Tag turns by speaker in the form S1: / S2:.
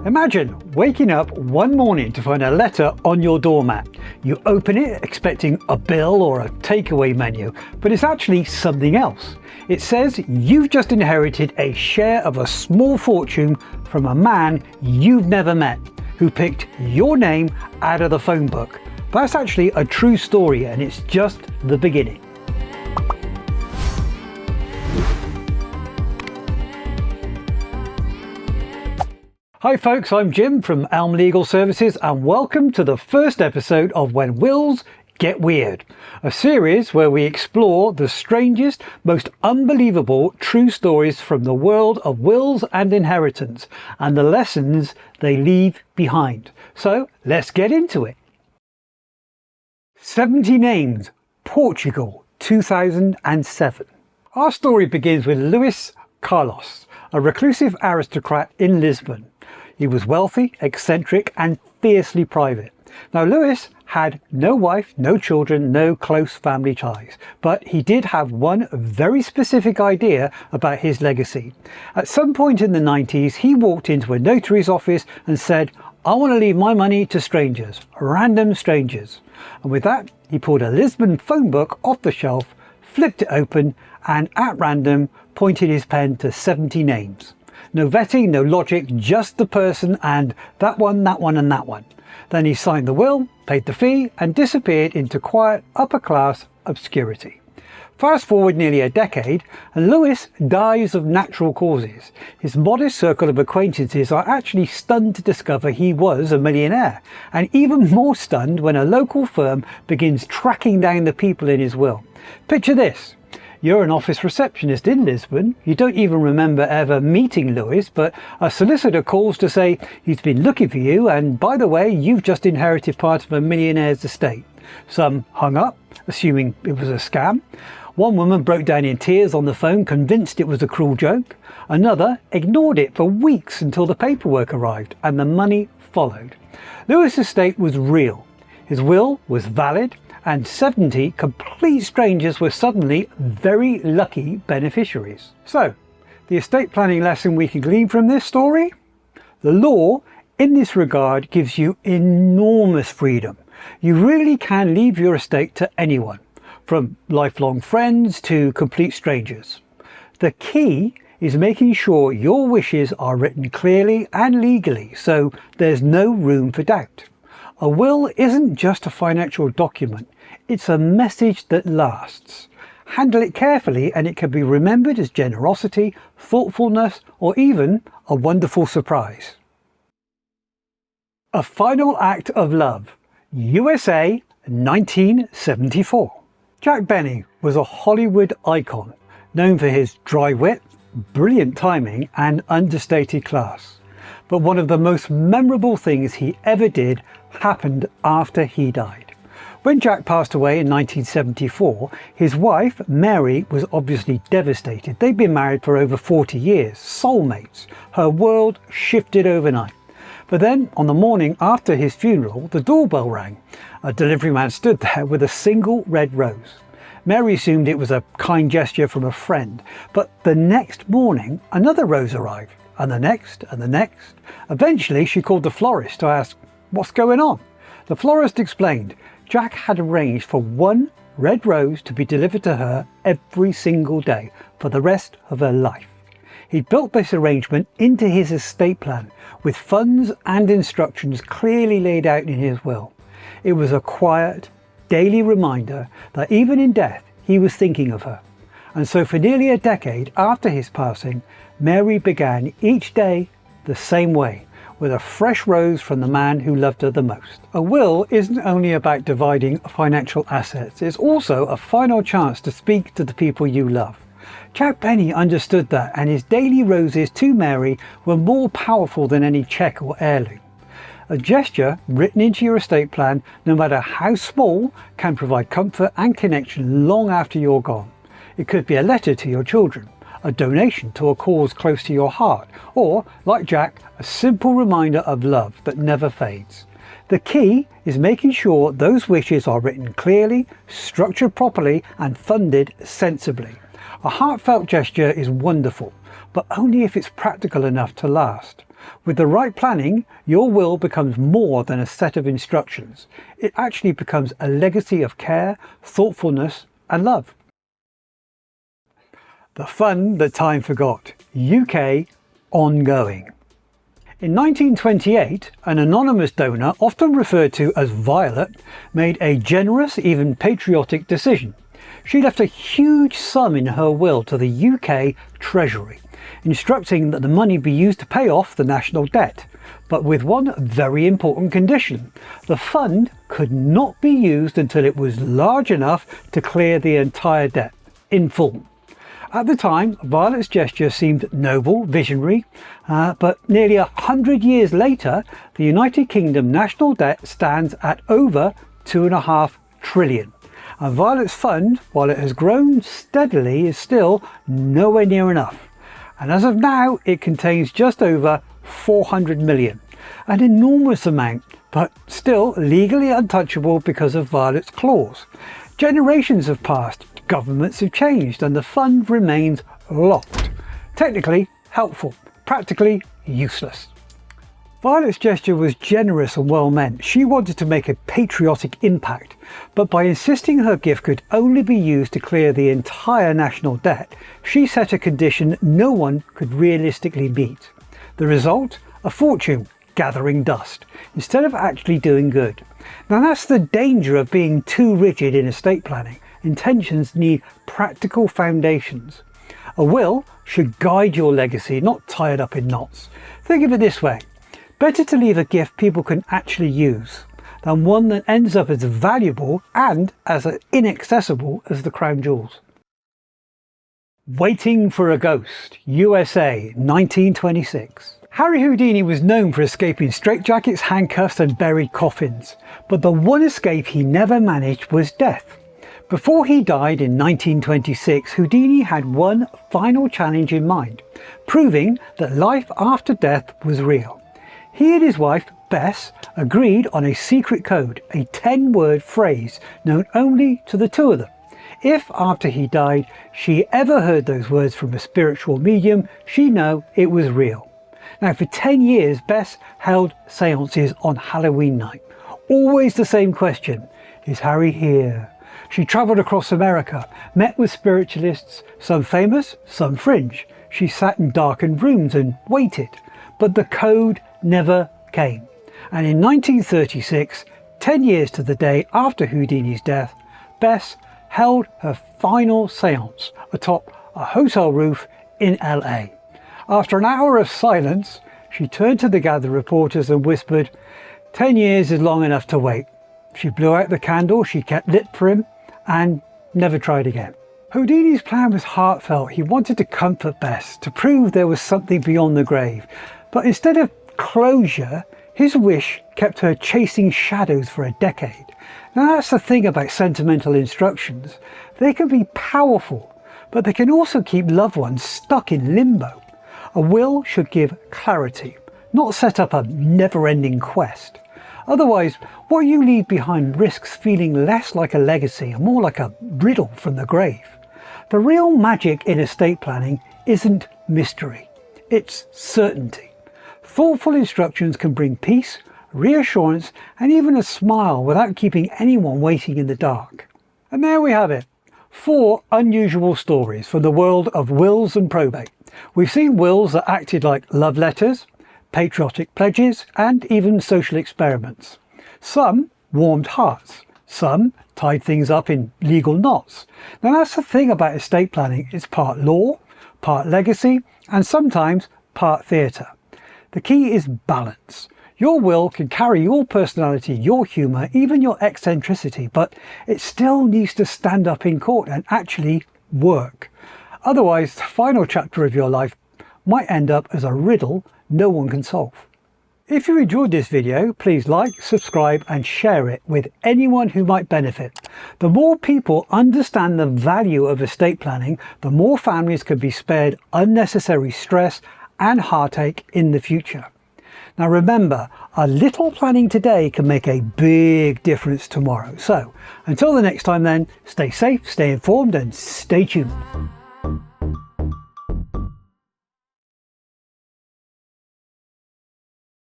S1: Imagine waking up one morning to find a letter on your doormat. You open it expecting a bill or a takeaway menu, but it's actually something else. It says you've just inherited a share of a small fortune from a man you've never met, who picked your name out of the phone book. That's actually a true story, and it's just the beginning. Hi folks, I'm Jim from ELM Legal Services and welcome to the first episode of When Wills Get Weird, a series where we explore the strangest, most unbelievable true stories from the world of wills and inheritance and the lessons they leave behind. So let's get into it. 70 Names, Portugal, 2007. Our story begins with Luis Carlos, a reclusive aristocrat in Lisbon. He was wealthy, eccentric and fiercely private. Now Luis had no wife, no children, no close family ties, but he did have one very specific idea about his legacy. At some point in the 90s, he walked into a notary's office and said, "I want to leave my money to strangers, random strangers." And with that, he pulled a Lisbon phone book off the shelf, flipped it open, and at random pointed his pen to 70 names. No vetting, no logic, just the person and that one, and that one. Then he signed the will, paid the fee, and disappeared into quiet, upper-class obscurity. Fast forward nearly a decade, and Luis dies of natural causes. His modest circle of acquaintances are actually stunned to discover he was a millionaire, and even more stunned when a local firm begins tracking down the people in his will. Picture this. You're an office receptionist in Lisbon. You don't even remember ever meeting Luis, but a solicitor calls to say he's been looking for you, and by the way, you've just inherited part of a millionaire's estate. Some hung up, assuming it was a scam. One woman broke down in tears on the phone, convinced it was a cruel joke. Another ignored it for weeks until the paperwork arrived and the money followed. Luis' estate was real. His will was valid, and 70 complete strangers were suddenly very lucky beneficiaries. So, the estate planning lesson we can glean from this story? The law in this regard gives you enormous freedom. You really can leave your estate to anyone, from lifelong friends to complete strangers. The key is making sure your wishes are written clearly and legally, so there's no room for doubt. A will isn't just a financial document, it's a message that lasts. Handle it carefully and it can be remembered as generosity, thoughtfulness, or even a wonderful surprise. A Final Act of Love, USA, 1974. Jack Benny was a Hollywood icon, known for his dry wit, brilliant timing, and understated class. But one of the most memorable things he ever did happened after he died. When Jack passed away in 1974, his wife, Mary, was obviously devastated. They'd been married for over 40 years, soulmates. Her world shifted overnight. But then, on the morning after his funeral, the doorbell rang. A delivery man stood there with a single red rose. Mary assumed it was a kind gesture from a friend, but the next morning, another rose arrived, and the next, and the next. Eventually, she called the florist to ask, "What's going on?" The florist explained Jack had arranged for one red rose to be delivered to her every single day for the rest of her life. He built this arrangement into his estate plan with funds and instructions clearly laid out in his will. It was a quiet, daily reminder that even in death he was thinking of her. And so for nearly a decade after his passing, Mary began each day the same way, with a fresh rose from the man who loved her the most. A will isn't only about dividing financial assets, it's also a final chance to speak to the people you love. Jack Benny understood that, and his daily roses to Mary were more powerful than any cheque or heirloom. A gesture written into your estate plan, no matter how small, can provide comfort and connection long after you're gone. It could be a letter to your children, a donation to a cause close to your heart, or, like Jack, a simple reminder of love that never fades. The key is making sure those wishes are written clearly, structured properly, and funded sensibly. A heartfelt gesture is wonderful, but only if it's practical enough to last. With the right planning, your will becomes more than a set of instructions. It actually becomes a legacy of care, thoughtfulness, and love. The fun that time forgot. UK ongoing. In 1928, an anonymous donor, often referred to as Violet, made a generous, even patriotic decision. She left a huge sum in her will to the UK Treasury, instructing that the money be used to pay off the national debt, but with one very important condition. The fund could not be used until it was large enough to clear the entire debt in full. At the time, Violet's gesture seemed noble, visionary, but nearly 100 years later, the United Kingdom national debt stands at over £2.5 trillion. And Violet's fund, while it has grown steadily, is still nowhere near enough. And as of now, it contains just over 400 million. An enormous amount, but still legally untouchable because of Violet's clause. Generations have passed, governments have changed, and the fund remains locked. Technically helpful, practically useless. Violet's gesture was generous and well meant. She wanted to make a patriotic impact, but by insisting her gift could only be used to clear the entire national debt, she set a condition no one could realistically meet. The result? A fortune gathering dust, instead of actually doing good. Now that's the danger of being too rigid in estate planning. Intentions need practical foundations. A will should guide your legacy, not tie it up in knots. Think of it this way. Better to leave a gift people can actually use than one that ends up as valuable and as inaccessible as the crown jewels. Waiting for a Ghost, USA, 1926. Harry Houdini was known for escaping straitjackets, handcuffs and buried coffins, but the one escape he never managed was death. Before he died in 1926, Houdini had one final challenge in mind, proving that life after death was real. He and his wife, Bess, agreed on a secret code, a 10-word phrase known only to the two of them. If, after he died, she ever heard those words from a spiritual medium, she'd know it was real. Now, for 10 years, Bess held seances on Halloween night. Always the same question, is Harry here? She travelled across America, met with spiritualists, some famous, some fringe. She sat in darkened rooms and waited, but the code never came. And in 1936, 10 years to the day after Houdini's death, Bess held her final seance atop a hotel roof in LA. After an hour of silence, she turned to the gathered reporters and whispered, 10 years is long enough to wait. She blew out the candle she kept lit for him and never tried again. Houdini's plan was heartfelt. He wanted to comfort Bess, to prove there was something beyond the grave. But instead of closure, his wish kept her chasing shadows for a decade. Now that's the thing about sentimental instructions. They can be powerful, but they can also keep loved ones stuck in limbo. A will should give clarity, not set up a never-ending quest. Otherwise, what you leave behind risks feeling less like a legacy and more like a riddle from the grave. The real magic in estate planning isn't mystery, it's certainty. Thoughtful instructions can bring peace, reassurance and even a smile without keeping anyone waiting in the dark. And there we have it. 4 unusual stories from the world of wills and probate. We've seen wills that acted like love letters, patriotic pledges and even social experiments. Some warmed hearts, some tied things up in legal knots. Now that's the thing about estate planning, it's part law, part legacy and sometimes part theatre. The key is balance. Your will can carry your personality, your humour, even your eccentricity, but it still needs to stand up in court and actually work. Otherwise, the final chapter of your life might end up as a riddle no one can solve. If you enjoyed this video, please like, subscribe and share it with anyone who might benefit. The more people understand the value of estate planning, the more families can be spared unnecessary stress and heartache in the future. Now remember, a little planning today can make a big difference tomorrow. So until the next time then, stay safe, stay informed and stay tuned.